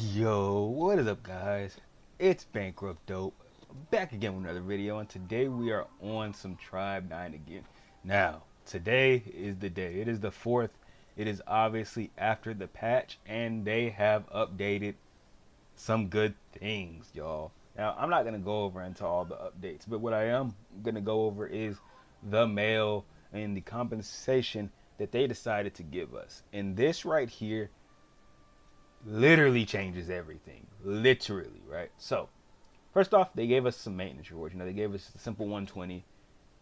Yo, what is up, guys? It's Bankrupt Dope, back again with another video, and today we are on some Tribe 9 again. Now, today is the day. It is the 4th. It is obviously after the patch, and they have updated some good things, y'all. Now, I'm not going to go over into all the updates, but what I am going to go over is the mail and the compensation that they decided to give us. And this right here literally changes everything. Literally, right? So, first off, they gave us some maintenance rewards. They gave us a simple 120.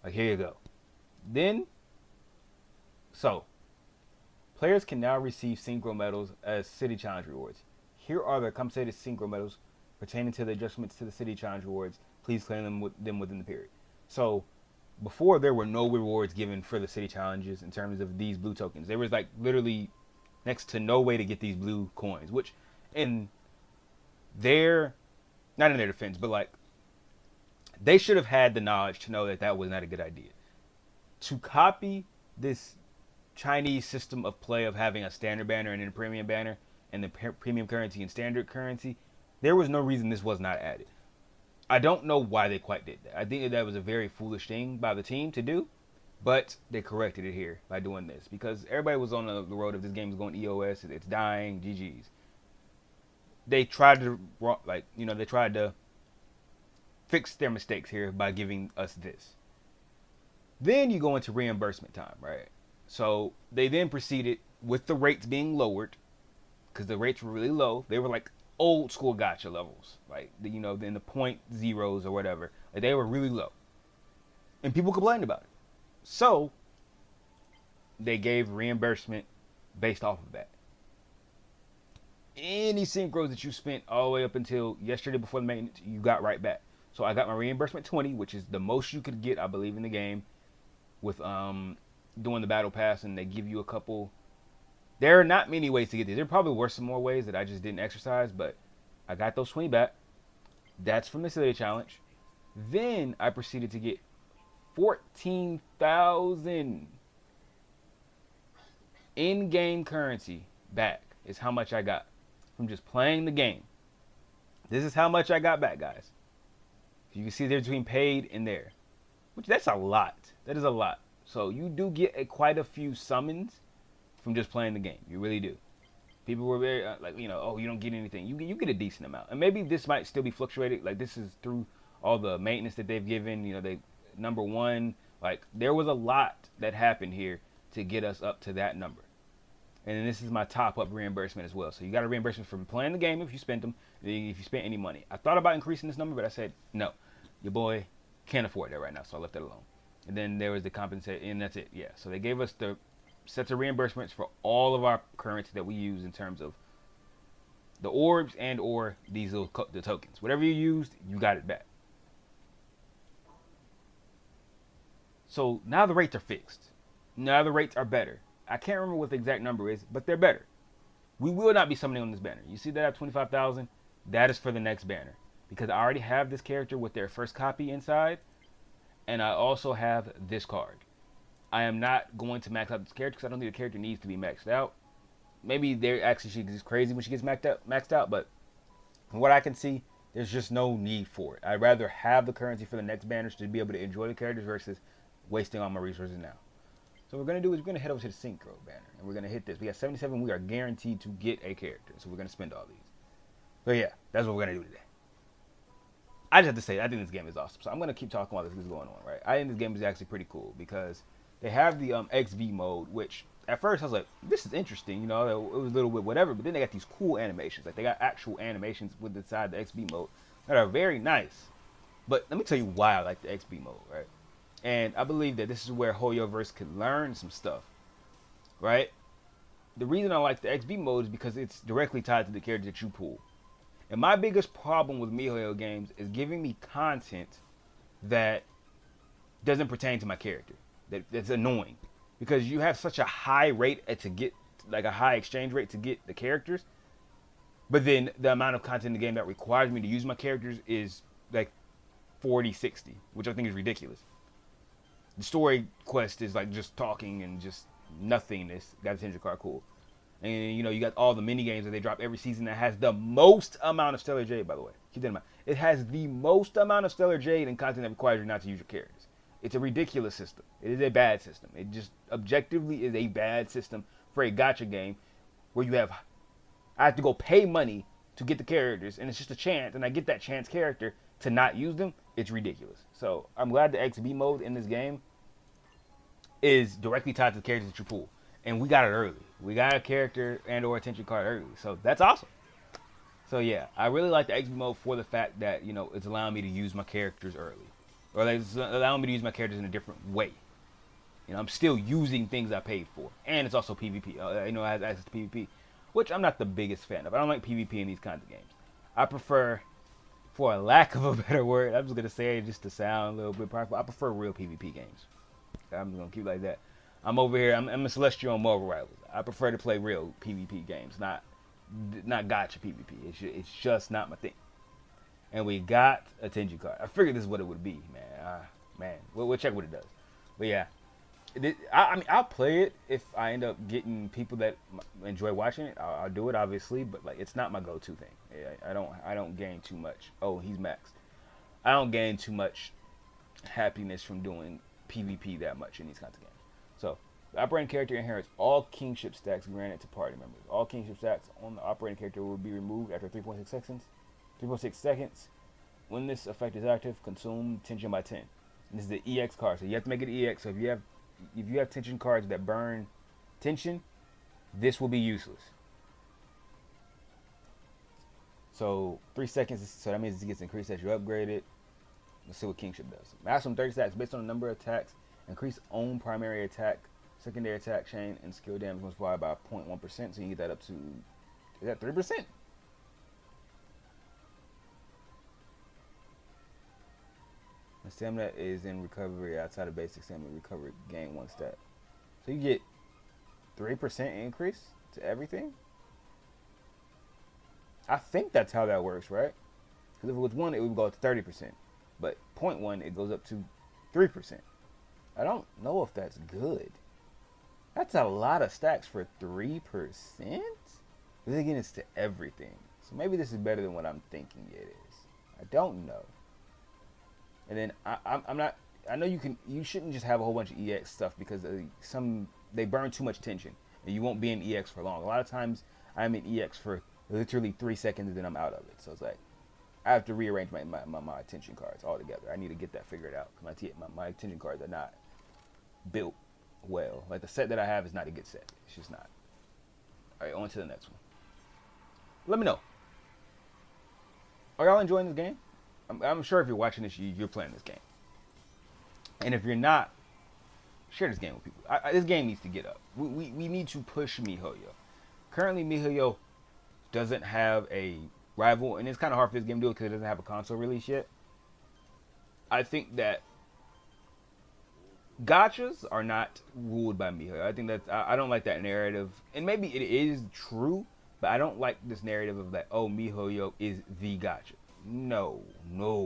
Like, here you go. Then, so, players can now receive synchro medals as city challenge rewards. Here are the compensated synchro medals pertaining to the adjustments to the city challenge rewards. Please claim them within the period. So, before there were no rewards given for the city challenges in terms of these blue tokens. There was like literally next to no way to get these blue coins, which in their, not in their defense, but like they should have had the knowledge to know that that was not a good idea. To copy this Chinese system of play of having a standard banner and then a premium banner and the premium currency and standard currency, there was no reason this was not added. I don't know why they quite did that. I think that was a very foolish thing by the team to do, but they corrected it here by doing this because everybody was on the road of this game is going EOS, it's dying, GG's. They tried to they tried to fix their mistakes here by giving us this. Then you go into reimbursement time, right? So they then proceeded with the rates being lowered because the rates were really low. They were like old school gotcha levels, like in the point zeros or whatever. Like they were really low, and people complained about it. So they gave reimbursement based off of that. Any synchros that you spent all the way up until yesterday before the maintenance, you got right back. So I got my reimbursement 20, which is the most you could get, I believe, in the game with doing the battle pass, and they give you a couple. There are not many ways to get these. There probably were some more ways that I just didn't exercise, but I got those 20 back. That's from the City Challenge. Then I proceeded to get 14,000 in-game currency back is how much I got from just playing the game. This is how much I got back, guys. You can see there between paid and there, which that's a lot. That is a lot. So you do get quite a few summons from just playing the game. You really do. People were very oh, you don't get anything. You get a decent amount, and maybe this might still be fluctuated. Like this is through all the maintenance that they've given. They number one. Like there was a lot that happened here to get us up to that number. And then this is my top up reimbursement as well. So you got a reimbursement from playing the game if you spent them, if you spent any money. I thought about increasing this number, but I said, no, your boy can't afford that right now. So I left that alone. And then there was the compensate, and that's it. Yeah. So they gave us the sets of reimbursements for all of our currency that we use in terms of the orbs and or these the tokens. Whatever you used, you got it back. So now the rates are fixed. Now the rates are better. I can't remember what the exact number is, but they're better. We will not be summoning on this banner. You see that at 25,000? That is for the next banner. Because I already have this character with their first copy inside. And I also have this card. I am not going to max out this character because I don't think the character needs to be maxed out. Maybe they're actually she gets crazy when she gets maxed out. But from what I can see, there's just no need for it. I'd rather have the currency for the next banners to be able to enjoy the characters versus wasting all my resources now. So what we're going to do is we're going to head over to the Synchro banner. And we're going to hit this. We got 77. We are guaranteed to get a character. So we're going to spend all these. So yeah, that's what we're going to do today. I just have to say, I think this game is awesome. So I'm going to keep talking while this is going on, right? I think this game is actually pretty cool because they have the XV mode, which at first I was like, this is interesting. It was a little bit whatever. But then they got these cool animations. Like they got actual animations with inside the XV mode that are very nice. But let me tell you why I like the XV mode, right? And I believe that this is where Hoyoverse could learn some stuff, right? The reason I like the XV mode is because it's directly tied to the character that you pull. And my biggest problem with MiHoYo games is giving me content that doesn't pertain to my character. That's annoying. Because you have such a high rate to get, like a high exchange rate to get the characters. But then the amount of content in the game that requires me to use my characters is like 40, 60, which I think is ridiculous. The story quest is like just talking and just nothingness. Got a attention card, cool. And you got all the mini games that they drop every season that has the most amount of Stellar Jade. By the way, keep that in mind. It has the most amount of Stellar Jade and content that requires you not to use your characters. It's a ridiculous system. It is a bad system. It just objectively is a bad system for a gacha game where I have to go pay money to get the characters, and it's just a chance, and I get that chance character to not use them. It's ridiculous. So I'm glad the XB mode in this game is directly tied to the characters that you pull. And we got it early. We got a character and or attention card early. So that's awesome. So yeah, I really like the XP mode for the fact that, it's allowing me to use my characters early. Or it's allowing me to use my characters in a different way. I'm still using things I paid for. And it's also PvP. It has access to PvP. Which I'm not the biggest fan of. I don't like PvP in these kinds of games. I prefer, for a lack of a better word, I'm just going to say it just to sound a little bit prideful, I prefer real PvP games. I'm just going to keep it like that. I'm over here. I'm a Celestial on Marvel Rivals. I prefer to play real PvP games, not gacha PvP. It's just not my thing. And we got a Tenji card. I figured this is what it would be, man. We'll check what it does. But yeah, I'll play it if I end up getting people that enjoy watching it. I'll do it, obviously, but it's not my go-to thing. I don't gain too much. Oh, he's maxed. I don't gain too much happiness from doing PvP that much in these kinds of games. So, the operating character inherits all kingship stacks granted to party members. All kingship stacks on the operating character will be removed after 3.6 seconds. 3.6 seconds. When this effect is active, consume tension by 10. And this is the EX card, so you have to make it EX. So if you have tension cards that burn tension, this will be useless. So 3 seconds. So that means it gets increased as you upgrade it. Let's see what kingship does. Maximum 30 stacks based on the number of attacks. Increase own primary attack, secondary attack chain, and skill damage multiplied by 0.1%. So you can get that up to, is that 3%? The stamina is in recovery outside of basic stamina recovery. Gain 1 stat. So you get 3% increase to everything? I think that's how that works, right? Because if it was 1, it would go up to 30%. But 0.1, it goes up to 3%. I don't know if that's good. That's a lot of stacks for 3%? Because again, it's to everything. So maybe this is better than what I'm thinking it is. I don't know. And then I'm not. I know you shouldn't just have a whole bunch of EX stuff because they burn too much tension and you won't be in EX for long. A lot of times I'm in EX for literally 3 seconds and then I'm out of it. So it's like I have to rearrange my attention cards altogether. I need to get that figured out. My attention cards are not built well. Like the set that I have is not a good set. It's just not. All right, on to the next one. Let me know. Are y'all enjoying this game? I'm sure if you're watching this, you're playing this game. And if you're not, share this game with people. This game needs to get up. We need to push MiHoYo. Currently, MiHoYo doesn't have a rival, and it's kind of hard for this game to do it because it doesn't have a console release yet. I think that gachas are not ruled by MiHoYo. I think I don't like that narrative, and maybe it is true, but I don't like this narrative of that. Oh, MiHoYo is the gacha. No,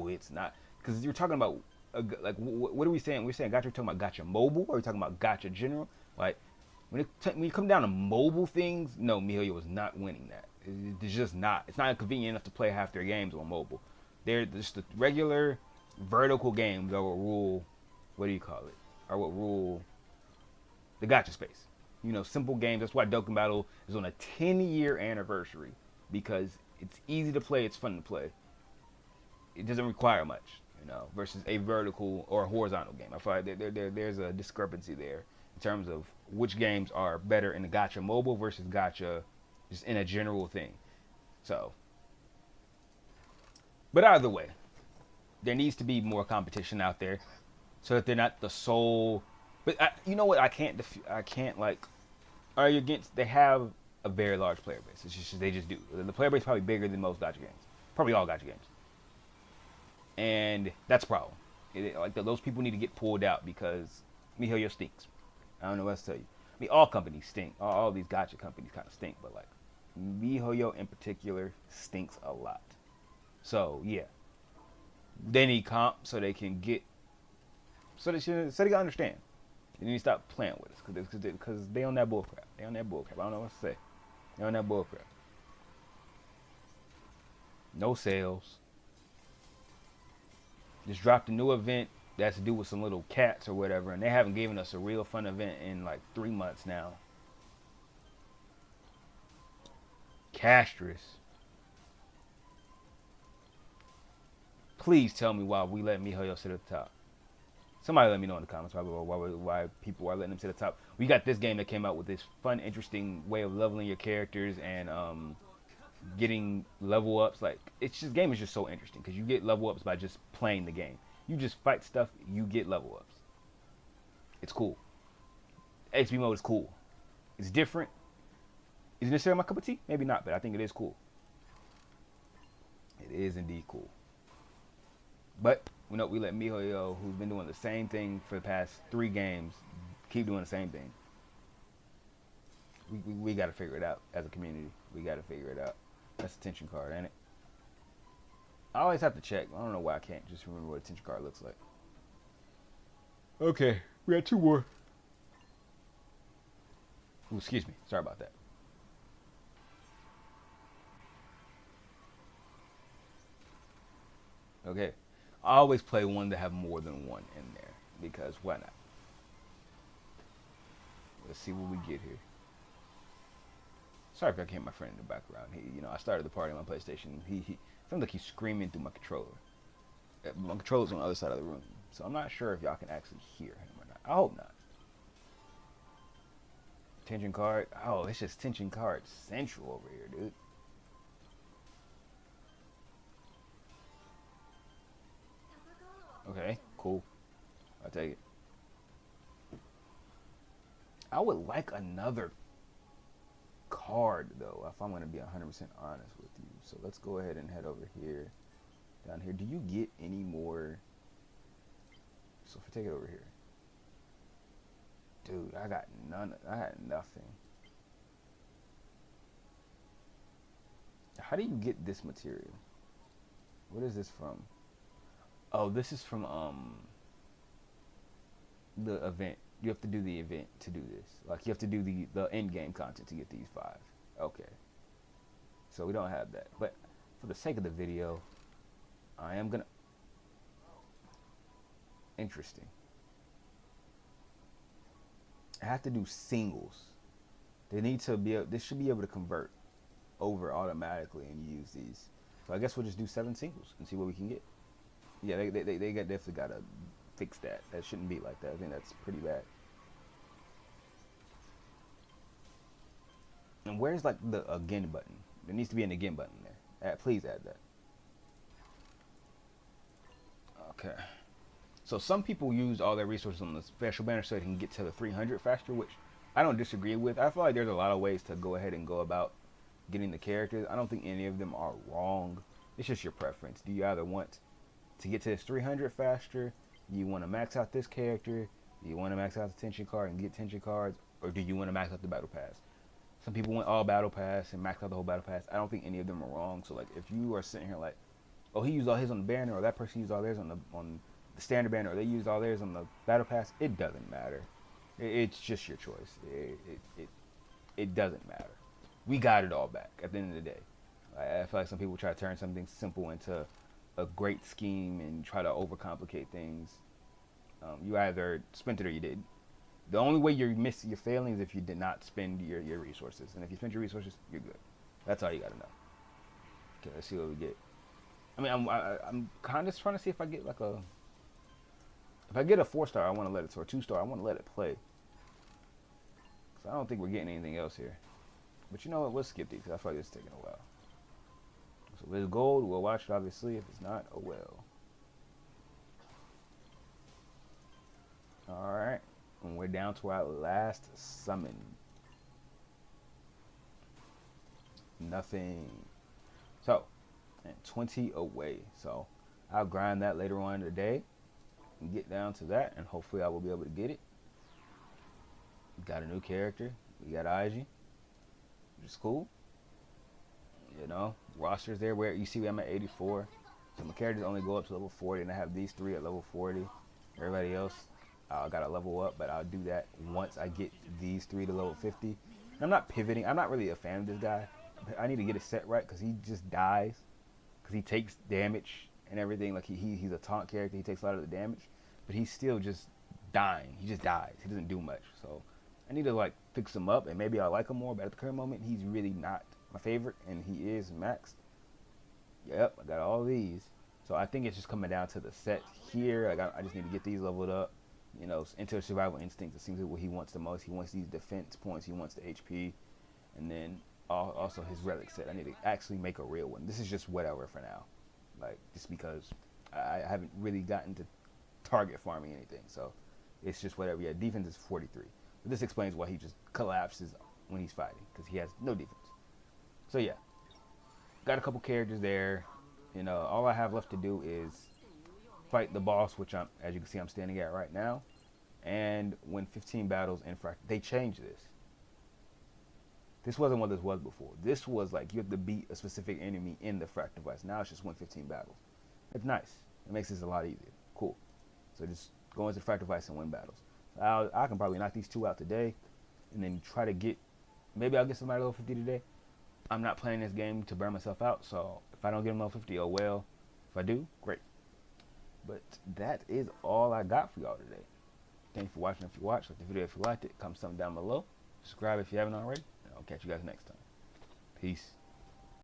it's not. Because you're talking about what are we saying? We're saying gacha. We're talking about gacha mobile, or are we talking about gacha general? Like when you come down to mobile things, no, MiHoYo is not winning that. It's just not. It's not convenient enough to play half their games on mobile. They're just the regular vertical games that will rule. What do you call it? Or what rule the gacha space? Simple games. That's why Dokkan Battle is on a 10-year anniversary, because it's easy to play. It's fun to play. It doesn't require much, versus a vertical or a horizontal game. I feel like there's a discrepancy there in terms of which games are better in the gacha mobile versus gacha just in a general thing. So, but either way, there needs to be more competition out there so that they're not the sole. But you know what? I can't argue against. They have a very large player base. It's just they just do. The player base is probably bigger than most gacha games. Probably all gacha games. And that's a problem. Those people need to get pulled out because MiHoYo stinks. I don't know what else to tell you. All companies stink. All these gacha companies kind of stink, but MiHoYo in particular stinks a lot. So yeah, they need comp so they can get, so they can understand. They need to stop playing with us because they on that bullcrap. I don't know what to say. On that bullcrap. No sales. Just dropped a new event that's to do with some little cats or whatever, and they haven't given us a real fun event in like 3 months now. Castress. Please tell me why we let Mihoyo sit at the top. Somebody let me know in the comments why people are letting him sit at the top. We got this game that came out with this fun, interesting way of leveling your characters and getting level ups. Like, it's just game is just so interesting because you get level ups by just playing the game. You just fight stuff, you get level ups. It's cool. XP mode is cool. It's different. Is it necessarily my cup of tea? Maybe not, but I think it is cool. It is indeed cool. But we let Mihoyo, who's been doing the same thing for the past 3 games, keep doing the same thing. We got to figure it out as a community. We got to figure it out. That's a tension card, ain't it? I always have to check. I don't know why I can't just remember what a tension card looks like. Okay, we got 2 more. Ooh, excuse me. Sorry about that. Okay. I always play one that have more than one in there because why not? Let's see what we get here. Sorry if I can't hear my friend in the background. I started the party on my PlayStation. He sounds like he's screaming through my controller. My controller's on the other side of the room, so I'm not sure if y'all can actually hear him or not. I hope not. Tension card. Oh, it's just tension card central over here, dude. Okay, cool. I'll take it. I would like another card, though, if I'm going to be 100% honest with you. So let's go ahead and head over here. Down here. Do you get any more? So if I take it over here. Dude, I got none. I had nothing. How do you get this material? What is this from? Oh, this is from the event. You have to do the event to do this. Like, you have to do the end game content to get these 5. Okay. So we don't have that. But for the sake of the video, I am gonna. Interesting. I have to do singles. They need to be. This should be able to convert over automatically and use these. So I guess we'll just do 7 singles and see what we can get. Yeah, they definitely gotta fix that. That shouldn't be like that. I think that's pretty bad. And where's like the again button? There needs to be an again button there. Please add that. Okay. So some people use all their resources on the special banner so they can get to the 300 faster, which I don't disagree with. I feel like there's a lot of ways to go ahead and go about getting the characters. I don't think any of them are wrong. It's just your preference. Do you either want to get to this 300 faster? Do you want to max out this character? Do you want to max out the tension card and get tension cards? Or do you want to max out the battle pass? Some people want all battle pass and max out the whole battle pass. I don't think any of them are wrong. So like, if you are sitting here like, oh, he used all his on the banner, or that person used all theirs on the standard banner, or they used all theirs on the battle pass, it doesn't matter. It's just your choice. It doesn't matter. We got it all back at the end of the day. I feel like some people try to turn something simple into a great scheme and try to overcomplicate things. You either spent it or you did. The only way you're failing is if you did not spend your resources. And if you spend your resources, you're good. That's all you got to know. Okay, let's see what we get. I mean, I'm kind of trying to see if I get like a. If I get a 4-star, I want to let it, or a 2-star, I want to let it play. So I don't think we're getting anything else here. But you know what? We'll skip these. I feel like it's taking a while. So if it's gold, we'll watch it, obviously. If it's not, oh well. Alright. And we're down to our last summon. Nothing. So, and 20 away. So, I'll grind that later on today and get down to that, and hopefully I will be able to get it. Got a new character. We got IG, which is cool. You know, rosters there where you see I'm at 84. So my characters only go up to level 40, and I have these 3 at level 40. Everybody else, I got to level up, but I'll do that once I get these 3 to level 50. I'm not pivoting. I'm not really a fan of this guy. I need to get it set right because he just dies because he takes damage and everything. Like he's a taunt character. He takes a lot of the damage, but he's still just dying. He just dies. He doesn't do much. So I need to like fix him up and maybe I'll like him more. But at the current moment, he's really not my favorite, and he is maxed. Yep, I got all these. So I think it's just coming down to the set here. I just need to get these leveled up. You know, into survival instinct. It seems like what he wants the most. He wants these defense points. He wants the HP, and then also his relic set. I need to actually make a real one. This is just whatever for now, like just because I haven't really gotten to target farming anything. So it's just whatever. Yeah, defense is 43. But this explains why he just collapses when he's fighting because he has no defense. So yeah, got a couple characters there. You know, all I have left to do is fight the boss, which as you can see, I'm standing at right now, and win 15 battles in Fractal. They changed this. This wasn't what this was before. This was like you have to beat a specific enemy in the Fractal device. Now it's just win 15 battles. It's nice. It makes this a lot easier. Cool. So just go into the Fractal device and win battles. I can probably knock these two out today, and then try to get. Maybe I'll get somebody level 50 today. I'm not playing this game to burn myself out, so if I don't get them level 50, oh well. If I do, great. But that is all I got for y'all today. Thank you for watching. If you watched, like the video if you liked it, comment something down below. Subscribe if you haven't already, and I'll catch you guys next time. Peace.